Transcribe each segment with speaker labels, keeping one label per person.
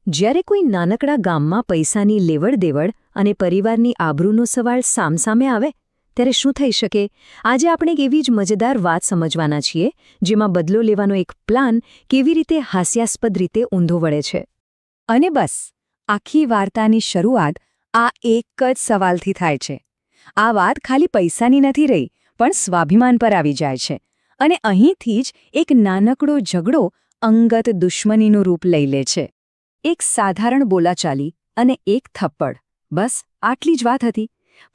Speaker 1: જ્યારે કોઈ નાનકડા ગામમાં પૈસાની લેવડ-દેવડ અને પરિવારની આબરૂનો સવાલ સામસામે આવે ત્યારે શું થઈ શકે? આજે આપણે એક એવી જ મજેદાર વાત સમજવાના છીએ જેમાં બદલો લેવાનો એક પ્લાન કેવી રીતે હાસ્યાસ્પદ રીતે ઊંધો વળે છે.
Speaker 2: અને બસ આખી વાર્તાની શરૂઆત આ એક જ સવાલથી થાય છે. આ વાત ખાલી પૈસાની નથી રહી, પણ સ્વાભિમાન પર આવી જાય છે. અને અહીંથી જ એક નાનકડો ઝઘડો અંગત દુશ્મનીનું રૂપ લઈ લે છે. એક સાધારણ બોલાચાલી અને એક થપ્પડ, બસ આટલી જ વાત હતી.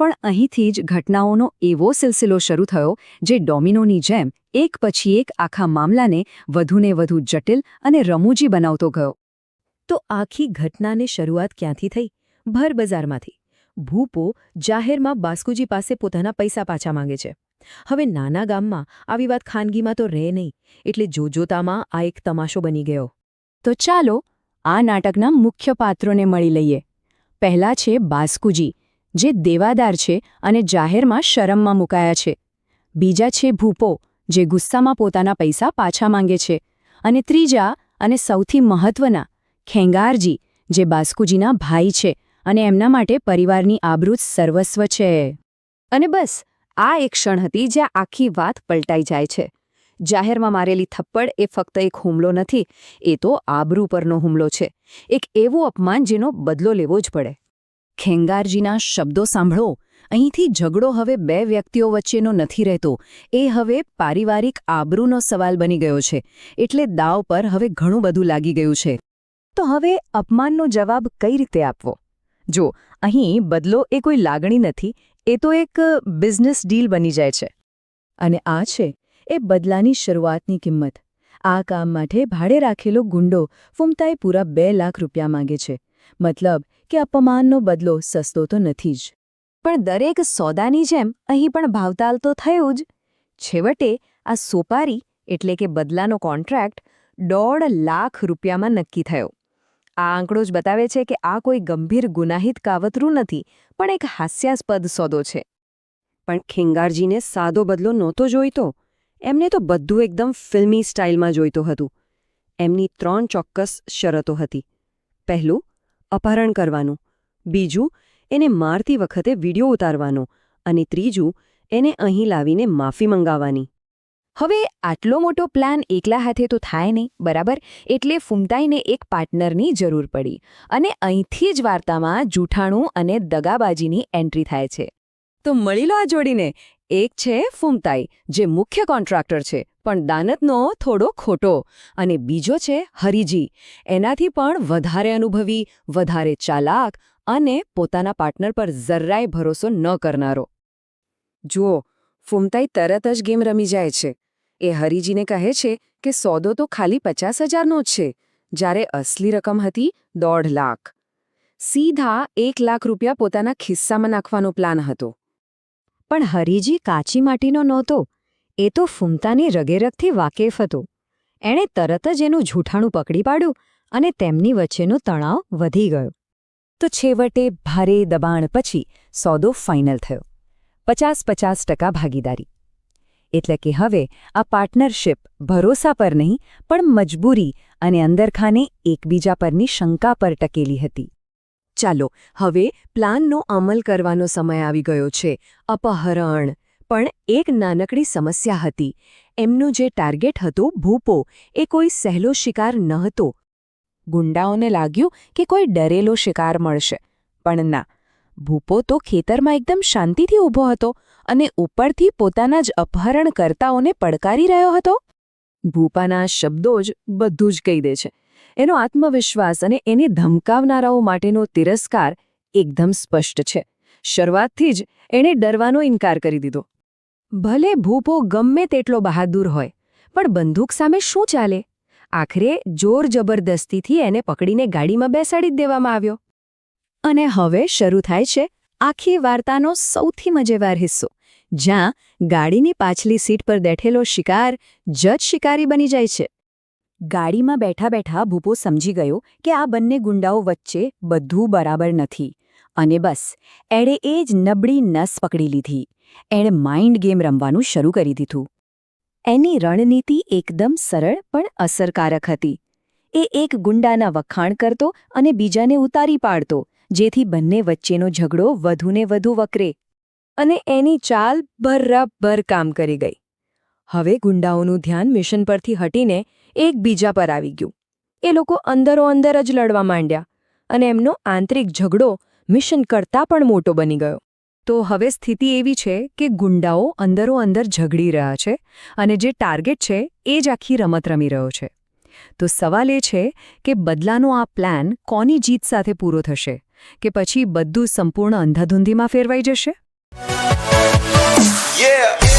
Speaker 2: પણ અહીંથી જ ઘટનાઓનો એવો સિલસિલો શરૂ થયો જે ડોમિનોની જેમ એક પછી એક આખા મામલાને વધુને વધુ જટિલ અને રમૂજી બનાવતો ગયો.
Speaker 1: તો આખી ઘટનાની શરૂઆત ક્યાંથી થઈ? ભર બજારમાંથી. ભૂપો જાહેરમાં બાસ્કુજી પાસે પોતાના પૈસા પાછા માંગે છે. હવે નાના ગામમાં આવી વાત ખાનગીમાં તો રહે નહીં, એટલે જોતજોતામાં આ એક તમાશો બની ગયો.
Speaker 2: તો ચાલો આ નાટકના મુખ્ય પાત્રોને મળી લઈએ. પહેલા છે બાસ્કુજી, જે દેવાદાર છે અને જાહેરમાં શરમમાં મુકાયા છે. બીજા છે ભૂપો, જે ગુસ્સામાં પોતાના પૈસા પાછા માંગે છે. અને ત્રીજા અને સૌથી મહત્વના ખેંગારજી, જે બાસ્કુજીના ભાઈ છે અને એમના માટે પરિવારની આબરૂ જ સર્વસ્વ છે. અને બસ આ એક ક્ષણ હતી જ્યાં આખી વાત પલટાઈ જાય છે. જાહેરમાં મારેલી થપ્પડ એ ફક્ત એક હુમલો નથી, એ તો આબરૂ પરનો હુમલો છે. એક એવું અપમાન જેનો બદલો લેવો જ પડે. ખેંગારજીના શબ્દો સાંભળો. અહીંથી ઝઘડો હવે બે વ્યક્તિઓ વચ્ચેનો નથી રહેતો, એ હવે પારિવારિક આબરૂનો સવાલ બની ગયો છે. એટલે દાવ પર હવે ઘણું બધું લાગી ગયું છે. તો હવે અપમાનનો જવાબ કઈ રીતે આપવો? જો અહીં બદલો એ કોઈ લાગણી નથી, એ તો એક બિઝનેસ ડીલ બની જાય છે. અને આ છે એ બદલાની શરૂઆતની કિંમત. આ કામ માટે ભાડે રાખેલો ગુંડો ફૂમતાઈ પૂરા 2 લાખ રૂપિયા માંગે છે. મતલબ કે અપમાનનો બદલો સસ્તો તો નથી જ. પણ દરેક સોદાની જેમ અહીં પણ ભાવતાલ તો થયું જ. છેવટે આ સોપારી એટલે કે બદલાનો કોન્ટ્રાક્ટ 1.5 લાખ રૂપિયામાં નક્કી થયો. આ આંકડો જ બતાવે છે કે આ કોઈ ગંભીર ગુનાહિત કાવતરું નથી, પણ એક હાસ્યાસ્પદ સોદો છે. પણ ખેંગારજીને સાદો બદલો નહોતો જોઈતો. એમને તો બધું એકદમ ફિલ્મી સ્ટાઇલમાં જોઈતું હતું. એમની 3 ચોક્કસ શરતો હતી. પહેલું, અપહરણ કરવાનું. બીજું, એને મારતી વખતે વિડીયો ઉતારવાનો. અને ત્રીજું, એને અહીં લાવીને માફી મંગાવવાની. હવે આટલો મોટો પ્લાન એકલા હાથે તો થાય નહીં, બરાબર? એટલે ફૂમતાઈને એક પાર્ટનરની જરૂર પડી. અને અહીંથી જ વાર્તામાં જૂઠાણું અને દગાબાજીની એન્ટ્રી થાય છે. તો મળી લો આ જોડીને. એક છે ફૂમતાઈ, જે મુખ્ય કોન્ટ્રાક્ટર છે, પણ દાનતનો થોડો ખોટો. અને બીજો છે હરીજી, એનાથી પણ વધારે અનુભવી, વધારે ચાલાક અને પોતાના પાર્ટનર પર જરાય ભરોસો ન કરનારો. જુઓ, ફૂમતાઈ તરત જ ગેમ રમી જાય છે. એ હરીજીને કહે છે કે સોદો તો ખાલી 50,000નો જ છે, જ્યારે અસલી રકમ હતી 1.5 લાખ. સીધા 1 લાખ રૂપિયા પોતાના ખિસ્સામાં નાખવાનો પ્લાન હતો. પણ હરીજી કાચી માટીનો નહોતો. એ તો ફૂમતાની રગેરગથી વાકેફ હતો. એણે તરત જ એનું જૂઠાણું પકડી પાડ્યું અને તેમની વચ્ચેનો તણાવ વધી ગયો. તો છેવટે ભારે દબાણ પછી સોદો ફાઇનલ થયો. 50-50% ભાગીદારી. એટલે કે હવે આ પાર્ટનરશિપ ભરોસા પર નહીં, પણ મજબૂરી અને અંદરખાને એકબીજા પરની શંકા પર ટકેલી હતી. ચાલો હવે પ્લાનનો અમલ કરવાનો સમય આવી ગયો છે. અપહરણ. પણ એક નાનકડી સમસ્યા હતી. એમનું જે ટાર્ગેટ હતો ભૂપો, એ કોઈ સહેલો શિકાર ન હતો. ગુંડાઓને લાગ્યું કે કોઈ ડરેલો શિકાર મળશે. પણ ના, ભૂપો તો ખેતરમાં એકદમ શાંતિથી ઊભો હતો અને ઉપરથી પોતાના જ અપહરણકર્તાઓને પડકારી રહ્યો હતો. ભૂપાના શબ્દો જ બધું જ કહી દે છે. એનો આત્મવિશ્વાસ અને એને ધમકાવનારાઓ માટેનો તિરસ્કાર એકદમ સ્પષ્ટ છે. શરૂઆતથી જ એણે ડરવાનો ઇનકાર કરી દીધો. ભલે ભૂપો ગમે તેટલો બહાદુર હોય, પણ બંદૂક સામે શું ચાલે? આખરે જોર જબરદસ્તીથી એને પકડીને ગાડીમાં બેસાડી જ દેવામાં આવ્યો. અને હવે શરૂ થાય છે આખી વાર્તાનો સૌથી મજેદાર હિસ્સો, જ્યાં ગાડીની પાછલી સીટ પર બેઠેલો શિકાર જજ શિકારી બની જાય છે. ગાડીમાં બેઠા બેઠા ભૂપો સમજી ગયો કે આ બંને ગુંડાઓ વચ્ચે બધું બરાબર નથી. અને બસ એણે એ જ નબળી નસ પકડી લીધી. એણે માઇન્ડ ગેમ રમવાનું શરૂ કરી દીધું. એની રણનીતિ એકદમ સરળ પણ અસરકારક હતી. એ એક ગુંડાના વખાણ કરતો અને બીજાને ઉતારી પાડતો, જેથી બંને વચ્ચેનો ઝઘડો વધુને વધુ વકરે. અને એની ચાલ બરાબર કામ કરી ગઈ. હવે ગુંડાઓનું ધ્યાન મિશન પરથી હટીને એકબીજા પર આવી ગયું. એ લોકો અંદરોઅંદર જ લડવા માંડ્યા અને એમનો આંતરિક ઝઘડો મિશન કરતાં પણ મોટો બની ગયો. તો હવે સ્થિતિ એવી છે કે ગુંડાઓ અંદરોઅંદર ઝઘડી રહ્યા છે અને જે ટાર્ગેટ છે એ જ આખી રમત રમી રહ્યો છે. તો સવાલ એ છે કે બદલાનો આ પ્લાન કોની જીત સાથે પૂરો થશે, કે પછી બધું સંપૂર્ણ અંધાધૂંધીમાં ફેરવાઈ જશે?
Speaker 3: Yeah.